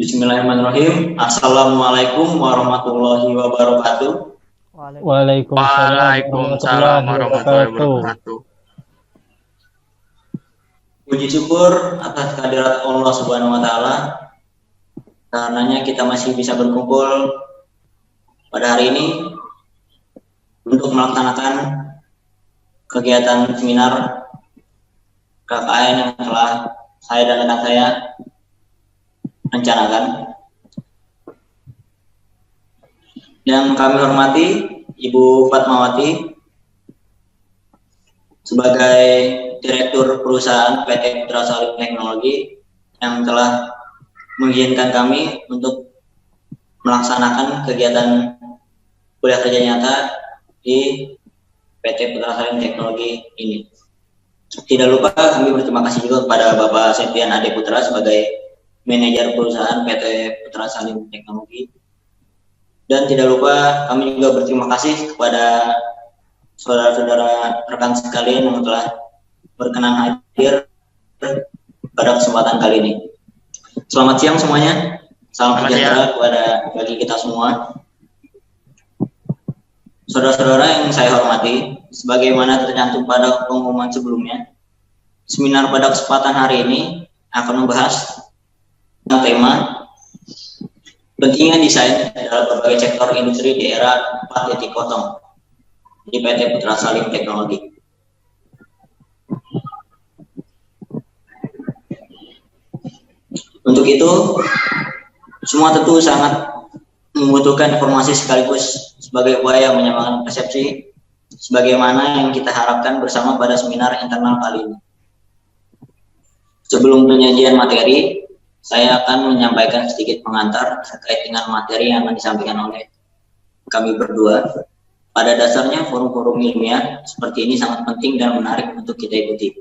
Bismillahirrahmanirrahim. Assalamualaikum warahmatullahi wabarakatuh. Waalaikumsalam warahmatullahi wabarakatuh. Puji syukur atas kehadirat Allah Subhanahu wa taala. Karenanya kita masih bisa berkumpul pada hari ini untuk melaksanakan kegiatan seminar KKN yang telah saya dan rekan saya rencanakan. Yang kami hormati Ibu Fatmawati sebagai Direktur Perusahaan PT Putra Salim Teknologi yang telah mengizinkan kami untuk melaksanakan kegiatan kuliah kerja nyata di PT Putra Salim Teknologi ini. Tidak lupa kami berterima kasih juga kepada Bapak Septian Ade Putra sebagai Manajer Perusahaan PT Putra Salim Teknologi. Dan tidak lupa kami juga berterima kasih kepada saudara-saudara rekan sekalian yang telah berkenan hadir pada kesempatan kali ini. Selamat siang semuanya. Salam sejahtera bagi kita semua. Saudara-saudara yang saya hormati, sebagaimana tercantum pada pengumuman sebelumnya, seminar pada kesempatan hari ini akan membahas tentang tema pentingnya desain dalam berbagai sektor industri di era 4.0 di PT Putra Salim Teknologi. Untuk itu, semua tentu sangat membutuhkan informasi sekaligus sebagai upaya menyamakan persepsi sebagaimana yang kita harapkan bersama pada seminar internal kali ini. Sebelum penyajian materi, saya akan menyampaikan sedikit pengantar terkait dengan materi yang akan disampaikan oleh kami berdua. Pada dasarnya, forum-forum ilmiah seperti ini sangat penting dan menarik untuk kita ikuti.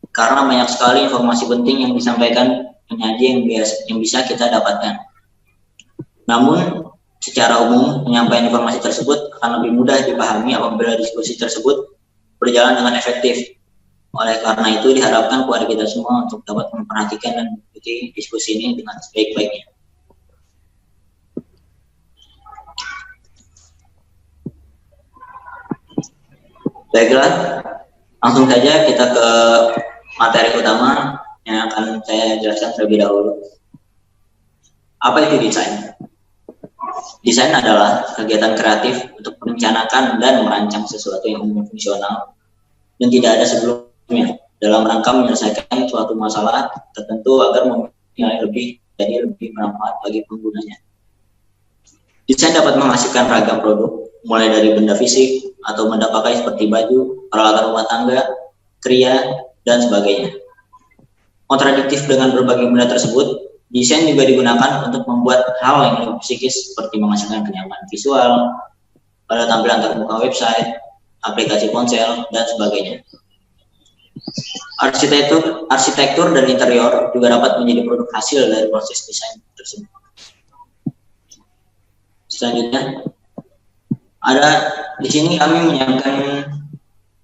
Karena banyak sekali informasi penting yang disampaikan penyaji yang bisa kita dapatkan. Namun, secara umum, penyampaian informasi tersebut akan lebih mudah dipahami apabila diskusi tersebut berjalan dengan efektif. Oleh karena itu, diharapkan kepada kita semua untuk dapat memperhatikan dan mengikuti diskusi ini dengan sebaik-baiknya. Baiklah, langsung saja kita ke materi utama yang akan saya jelaskan terlebih dahulu. Apa itu desain? Desain adalah kegiatan kreatif untuk merencanakan dan merancang sesuatu yang umum fungsional dan tidak ada sebelumnya dalam rangka menyelesaikan suatu masalah tertentu agar mempunyai lebih bermanfaat bagi penggunanya. Desain dapat menghasilkan ragam produk, mulai dari benda fisik atau benda pakai seperti baju, peralatan rumah tangga, kria, dan sebagainya. Kontradiktif dengan berbagai benda tersebut, desain juga digunakan untuk membuat hal yang lebih psikis seperti menghasilkan kenyamanan visual pada tampilan terbuka website, aplikasi ponsel, dan sebagainya. Arsitektur dan interior juga dapat menjadi produk hasil dari proses desain tersebut. Selanjutnya, di sini kami menyiapkan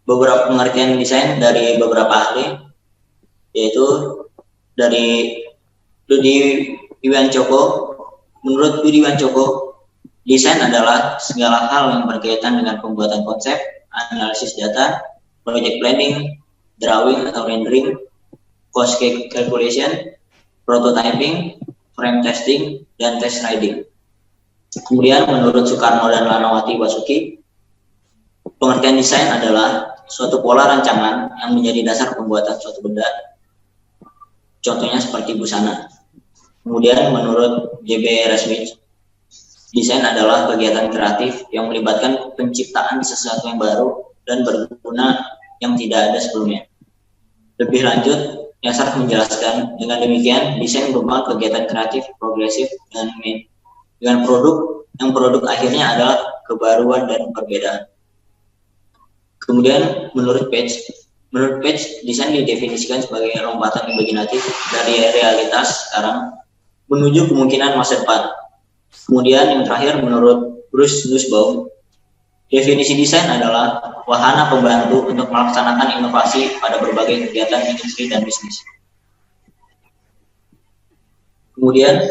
beberapa pengertian desain dari beberapa ahli, yaitu dari Budi Wiwancoko. Menurut Budi Wiwancoko, desain adalah segala hal yang berkaitan dengan pembuatan konsep, analisis data, project planning, drawing atau rendering, cost calculation, prototyping, frame testing, dan test riding. Kemudian menurut Soekarno dan Lanawati Basuki, pengertian desain adalah suatu pola rancangan yang menjadi dasar pembuatan suatu benda, contohnya seperti busana. Kemudian menurut J.B. Resmith, desain adalah kegiatan kreatif yang melibatkan penciptaan sesuatu yang baru dan berguna yang tidak ada sebelumnya. Lebih lanjut, Yasar menjelaskan, dengan demikian desain merupakan kegiatan kreatif progresif dengan produk akhirnya adalah kebaruan dan perbedaan. Kemudian menurut Page, desain didefinisikan sebagai lompatan imajinatif dari realitas sekarang menuju kemungkinan masa depan. Kemudian yang terakhir menurut Bruce Nussbaum, definisi desain adalah wahana pembantu untuk melaksanakan inovasi pada berbagai kegiatan industri dan bisnis. Kemudian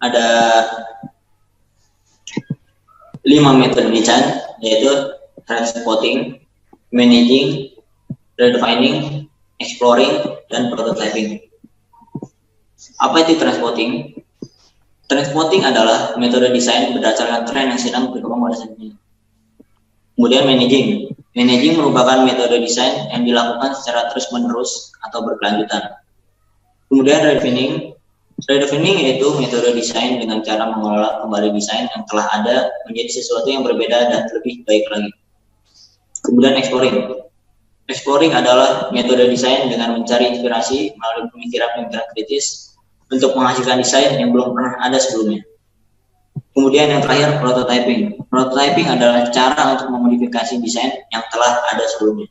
ada 5 metode desain, yaitu trend spotting, managing, redefining, exploring, dan prototyping. Apa itu trend spotting? Trend spotting adalah metode desain berdasarkan tren yang sedang berkembang pada saat ini. Kemudian managing. Managing merupakan metode desain yang dilakukan secara terus-menerus atau berkelanjutan. Kemudian redefining. Redefining yaitu metode desain dengan cara mengelola kembali desain yang telah ada menjadi sesuatu yang berbeda dan lebih baik lagi. Kemudian exploring. Exploring adalah metode desain dengan mencari inspirasi melalui pemikiran-pemikiran kritis untuk menghasilkan desain yang belum pernah ada sebelumnya. Kemudian yang terakhir, prototyping. Prototyping adalah cara untuk memodifikasi desain yang telah ada sebelumnya.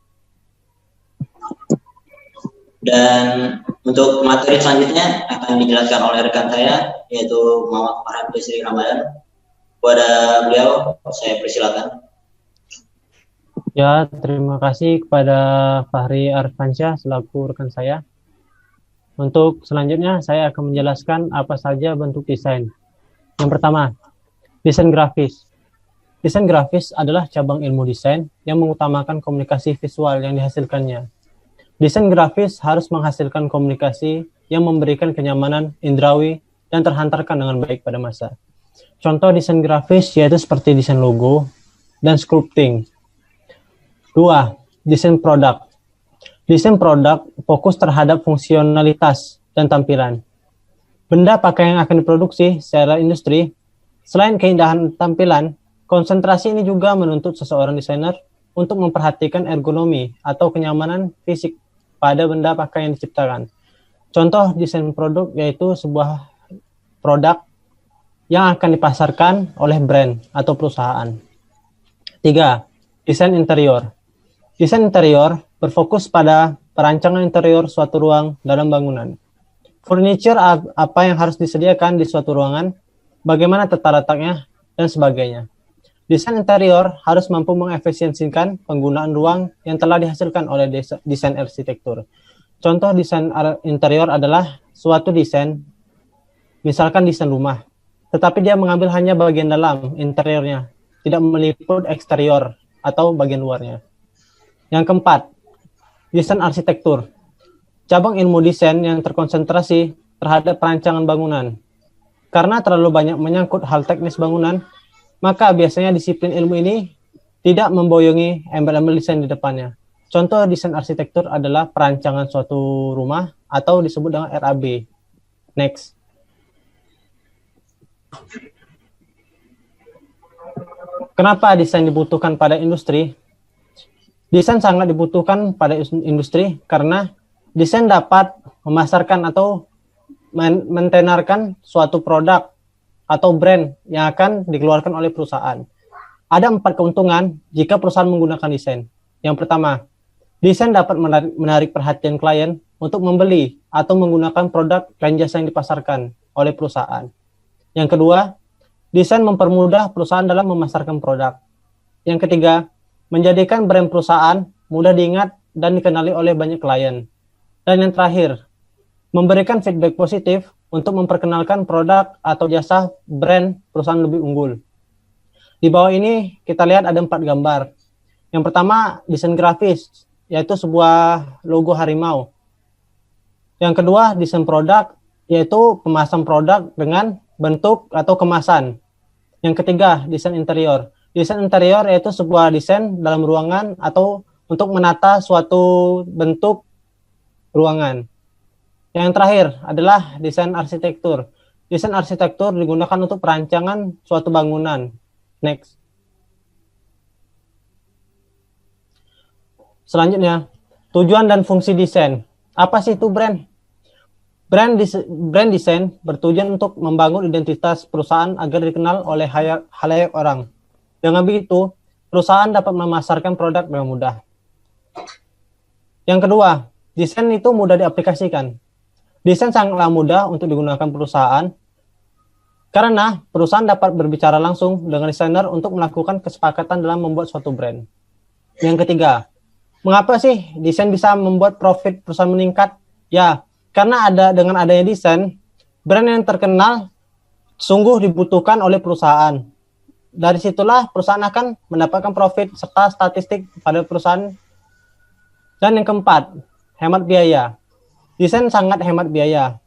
Dan untuk materi selanjutnya akan dijelaskan oleh rekan saya, yaitu Muhammad Farhan Bisri Ramadan. Kepada beliau, saya persilakan. Ya, terima kasih kepada Fahri Arfansyah selaku rekan saya. Untuk selanjutnya, saya akan menjelaskan apa saja bentuk desain. Yang pertama, desain grafis. Desain grafis adalah cabang ilmu desain yang mengutamakan komunikasi visual yang dihasilkannya. Desain grafis harus menghasilkan komunikasi yang memberikan kenyamanan indrawi dan terhantarkan dengan baik pada masa. Contoh desain grafis yaitu seperti desain logo dan sculpting. 2. Desain produk. Desain produk fokus terhadap fungsionalitas dan tampilan. Benda pakai yang akan diproduksi secara industri, selain keindahan tampilan, konsentrasi ini juga menuntut seseorang desainer untuk memperhatikan ergonomi atau kenyamanan fisik pada benda pakai yang diciptakan. Contoh desain produk yaitu sebuah produk yang akan dipasarkan oleh brand atau perusahaan. 3. Desain interior. Desain interior berfokus pada perancangan interior suatu ruang dalam bangunan. Furniture apa yang harus disediakan di suatu ruangan, bagaimana tata letaknya, dan sebagainya. Desain interior harus mampu mengefisiensikan penggunaan ruang yang telah dihasilkan oleh desain arsitektur. Contoh desain interior adalah suatu desain, misalkan desain rumah, tetapi dia mengambil hanya bagian dalam interiornya, tidak meliput eksterior atau bagian luarnya. Yang keempat, desain arsitektur. Cabang ilmu desain yang terkonsentrasi terhadap perancangan bangunan. Karena terlalu banyak menyangkut hal teknis bangunan, maka biasanya disiplin ilmu ini tidak memboyongi embel-embel desain di depannya. Contoh desain arsitektur adalah perancangan suatu rumah atau disebut dengan RAB. Next. Kenapa desain dibutuhkan pada industri? Desain sangat dibutuhkan pada industri karena desain dapat memasarkan atau mentenarkan suatu produk atau brand yang akan dikeluarkan oleh perusahaan. Ada 4 keuntungan jika perusahaan menggunakan desain. Yang pertama, desain dapat menarik perhatian klien untuk membeli atau menggunakan produk dan jasa yang dipasarkan oleh perusahaan. Yang kedua, desain mempermudah perusahaan dalam memasarkan produk. Yang ketiga, menjadikan brand perusahaan mudah diingat dan dikenali oleh banyak klien. Dan yang terakhir, memberikan feedback positif untuk memperkenalkan produk atau jasa brand perusahaan lebih unggul. Di bawah ini kita lihat ada 4 gambar. Yang pertama, desain grafis, yaitu sebuah logo harimau. Yang kedua, desain produk, yaitu pemasang produk dengan bentuk atau kemasan. Yang ketiga, desain interior. Desain interior yaitu sebuah desain dalam ruangan atau untuk menata suatu bentuk ruangan. Yang terakhir adalah desain arsitektur. Desain arsitektur digunakan untuk perancangan suatu bangunan. Next. Selanjutnya, tujuan dan fungsi desain. Apa sih itu brand? Brand desain bertujuan untuk membangun identitas perusahaan agar dikenal oleh halayak orang. Dengan begitu, perusahaan dapat memasarkan produk dengan mudah. Yang kedua, desain itu mudah diaplikasikan. Desain sangatlah mudah untuk digunakan perusahaan karena perusahaan dapat berbicara langsung dengan desainer untuk melakukan kesepakatan dalam membuat suatu brand. Yang ketiga, mengapa sih desain bisa membuat profit perusahaan meningkat? Ya, karena dengan adanya desain, brand yang terkenal sungguh dibutuhkan oleh perusahaan. Dari situlah perusahaan akan mendapatkan profit serta statistik pada perusahaan. Dan yang keempat, hemat biaya. Desain sangat hemat biaya.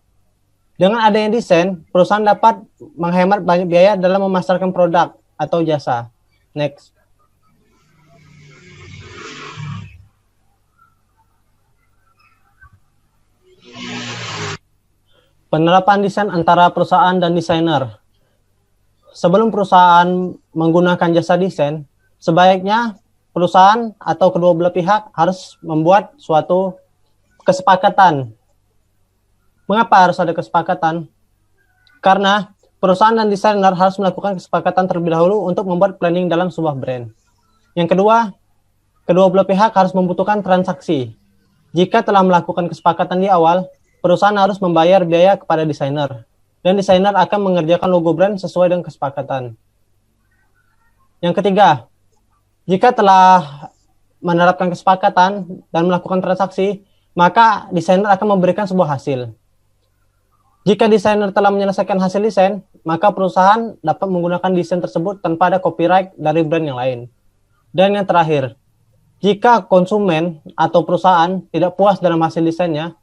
Dengan adanya desain, perusahaan dapat menghemat banyak biaya dalam memasarkan produk atau jasa. Next. Penerapan desain antara perusahaan dan desainer. Sebelum perusahaan menggunakan jasa desain, sebaiknya perusahaan atau kedua belah pihak harus membuat suatu kesepakatan. Mengapa harus ada kesepakatan? Karena perusahaan dan desainer harus melakukan kesepakatan terlebih dahulu untuk membuat planning dalam sebuah brand. Yang kedua, kedua belah pihak harus membutuhkan transaksi. Jika telah melakukan kesepakatan di awal, perusahaan harus membayar biaya kepada desainer, dan desainer akan mengerjakan logo brand sesuai dengan kesepakatan. Yang ketiga, jika telah menerapkan kesepakatan dan melakukan transaksi, maka desainer akan memberikan sebuah hasil. Jika desainer telah menyelesaikan hasil desain, maka perusahaan dapat menggunakan desain tersebut tanpa ada copyright dari brand yang lain. Dan yang terakhir, jika konsumen atau perusahaan tidak puas dalam hasil desainnya,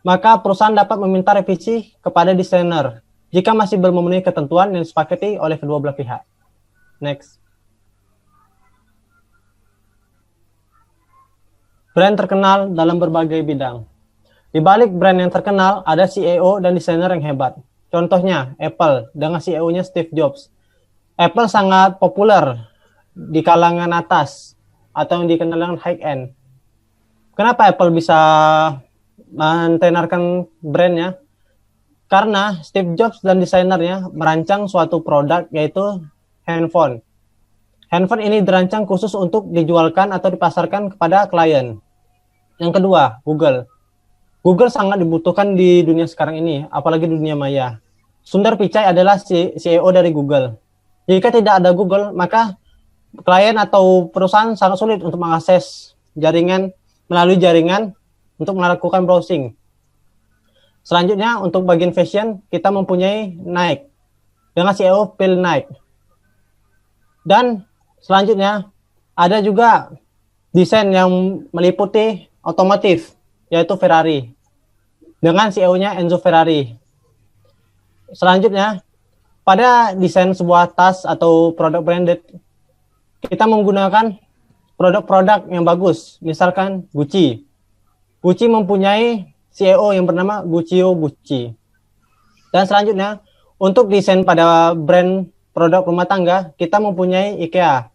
maka perusahaan dapat meminta revisi kepada desainer jika masih belum memenuhi ketentuan yang disepakati oleh kedua belah pihak. Next. Brand terkenal dalam berbagai bidang. Di balik brand yang terkenal, ada CEO dan desainer yang hebat. Contohnya, Apple dengan CEO-nya Steve Jobs. Apple sangat populer di kalangan atas atau yang dikenal dengan high-end. Kenapa Apple bisa mentenarkan brandnya? Karena Steve Jobs dan desainernya merancang suatu produk yaitu handphone. Handphone ini dirancang khusus untuk dijualkan atau dipasarkan kepada klien. Yang kedua, Google. Google sangat dibutuhkan di dunia sekarang ini, apalagi dunia maya. Sundar Pichai adalah CEO dari Google. Jika tidak ada Google, maka klien atau perusahaan sangat sulit untuk mengakses jaringan melalui jaringan untuk melakukan browsing. Selanjutnya, untuk bagian fashion, kita mempunyai Nike dengan CEO Phil Knight. Dan selanjutnya, ada juga desain yang meliputi otomotif, yaitu Ferrari, dengan CEO-nya Enzo Ferrari. Selanjutnya, pada desain sebuah tas atau produk branded, kita menggunakan produk-produk yang bagus, misalkan Gucci. Gucci mempunyai CEO yang bernama Guccio Gucci. Dan selanjutnya, untuk desain pada brand produk rumah tangga, kita mempunyai IKEA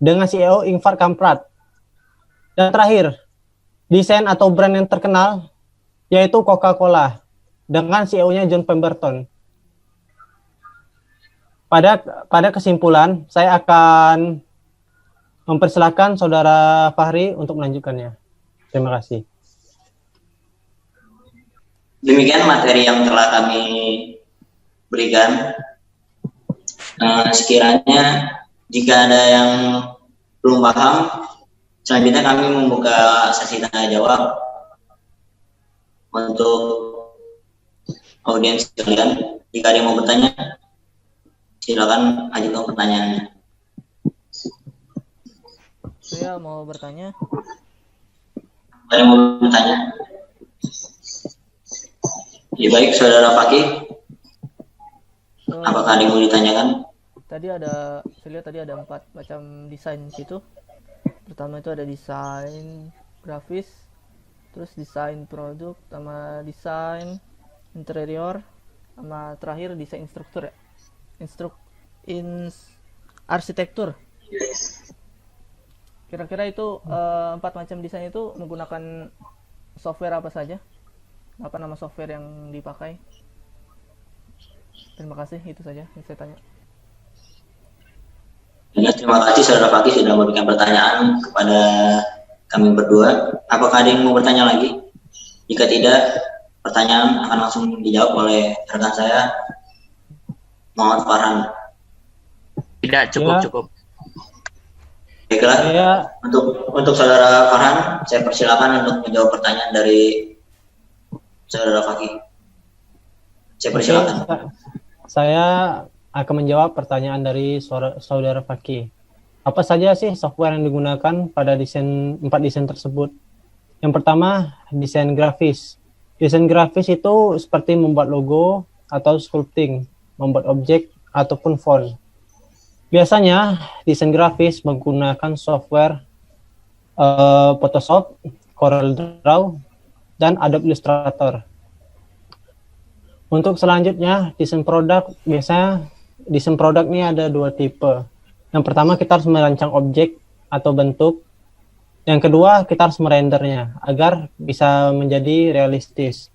dengan CEO Ingvar Kamprad. Dan terakhir, desain atau brand yang terkenal yaitu Coca-Cola dengan CEO-nya John Pemberton. Pada kesimpulan, saya akan mempersilahkan Saudara Fahri untuk melanjutkannya. Terima kasih. Demikian materi yang telah kami berikan. Sekiranya jika ada yang belum paham, selanjutnya kami membuka sesi tanya jawab untuk audiens sekalian. Jika ada yang mau bertanya, silakan ajukan pertanyaannya. Saya mau bertanya. Ada yang mau bertanya? Ya, baik, Saudara Fakih. Apakah ada yang mau ditanyakan? Tadi saya lihat tadi ada 4 macam desain situ. Pertama itu ada desain grafis, terus desain produk, sama desain interior, sama terakhir desain instruktur ya. Arsitektur. Kira-kira itu 4 macam desain itu menggunakan software apa saja? Apa nama software yang dipakai? Terima kasih, itu saja yang saya tanya. Ya, terima kasih Saudara Fakih sudah memberikan pertanyaan kepada kami berdua. Apakah ada yang mau bertanya lagi? Jika tidak, pertanyaan akan langsung dijawab oleh rekan saya, Muhammad Farhan. Tidak, cukup. Baiklah, untuk Saudara Farhan, saya persilakan untuk menjawab pertanyaan dari Saudara Fakih. Saya Oke, persilakan. saya akan menjawab pertanyaan dari saudara Fakih. Apa saja sih software yang digunakan pada 4 desain tersebut? Yang pertama, desain grafis. Desain grafis itu seperti membuat logo atau sculpting, membuat objek ataupun font. Biasanya, desain grafis menggunakan software Photoshop, Corel Draw, dan Adobe Illustrator. Untuk selanjutnya, desain produk. Biasanya desain produk ini ada 2 tipe. Yang pertama, kita harus merancang objek atau bentuk. Yang kedua, kita harus merendernya agar bisa menjadi realistis.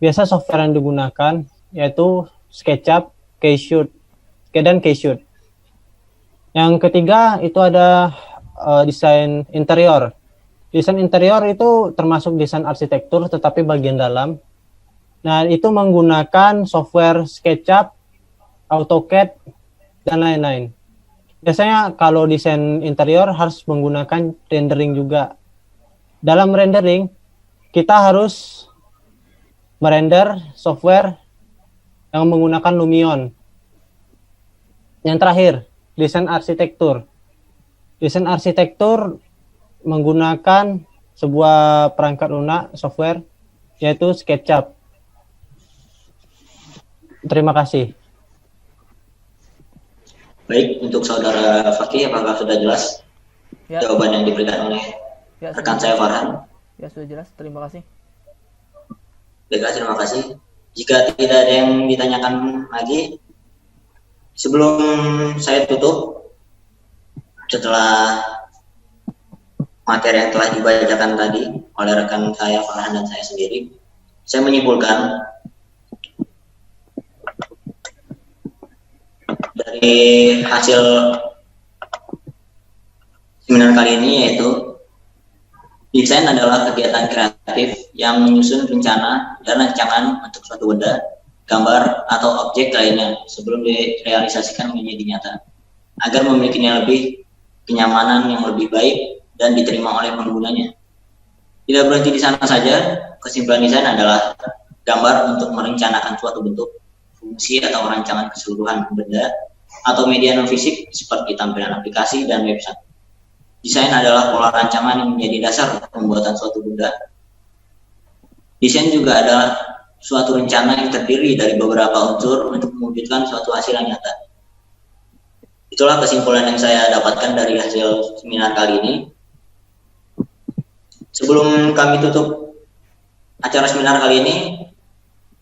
Biasa software yang digunakan yaitu SketchUp, Keyshot, dan Keyshot. Yang ketiga itu ada desain interior. Desain interior itu termasuk desain arsitektur tetapi bagian dalam. Nah, itu menggunakan software SketchUp, AutoCAD, dan lain-lain. Biasanya kalau desain interior harus menggunakan rendering juga. Dalam rendering, kita harus merender software yang menggunakan Lumion. Yang terakhir, desain arsitektur. Desain arsitektur menggunakan sebuah perangkat lunak software yaitu SketchUp. Terima kasih. Baik, untuk saudara Fakih, apakah sudah jelas Ya, jawaban yang diberikan oleh ya rekan sudah, saya Farhan? ya sudah jelas. Terima kasih. Baiklah, terima kasih. Jika tidak ada yang ditanyakan lagi, sebelum saya tutup, setelah materi yang telah dibacakan tadi oleh rekan saya Farhan dan saya sendiri, saya menyimpulkan dari hasil seminar kali ini yaitu desain adalah kegiatan kreatif yang menyusun rencana dan rancangan untuk suatu benda, gambar, atau objek lainnya sebelum direalisasikan menjadi nyata, agar memiliki nilai lebih, kenyamanan yang lebih baik, dan diterima oleh penggunanya. Tidak berhenti di sana saja, kesimpulan desain adalah gambar untuk merencanakan suatu bentuk, fungsi, atau rancangan keseluruhan benda, atau media non-fisik seperti tampilan aplikasi dan website. Desain adalah pola rancangan yang menjadi dasar pembuatan suatu benda. Desain juga adalah suatu rencana yang terdiri dari beberapa unsur untuk mewujudkan suatu hasil yang nyata. Itulah kesimpulan yang saya dapatkan dari hasil seminar kali ini. Sebelum kami tutup acara seminar kali ini,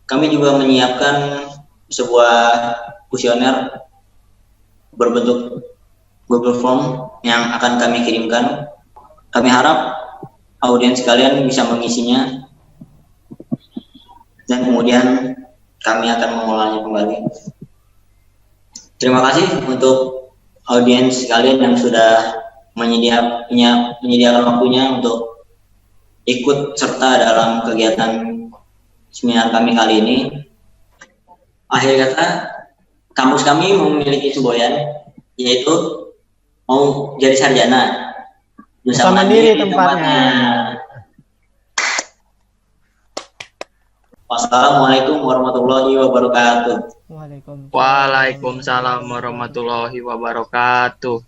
kami juga menyiapkan sebuah kuesioner berbentuk Google Form yang akan kami kirimkan. Kami harap audiens sekalian bisa mengisinya dan kemudian kami akan mengolahnya kembali. Terima kasih untuk audiens sekalian yang sudah menyediakan waktunya untuk ikut serta dalam kegiatan seminar kami kali ini. Akhir kata, kampus kami memiliki semboyan, yaitu mau jadi sarjana Bisa mandiri tempatnya. Wassalamualaikum warahmatullahi wabarakatuh. Waalaikumsalam. Waalaikumsalam warahmatullahi wabarakatuh.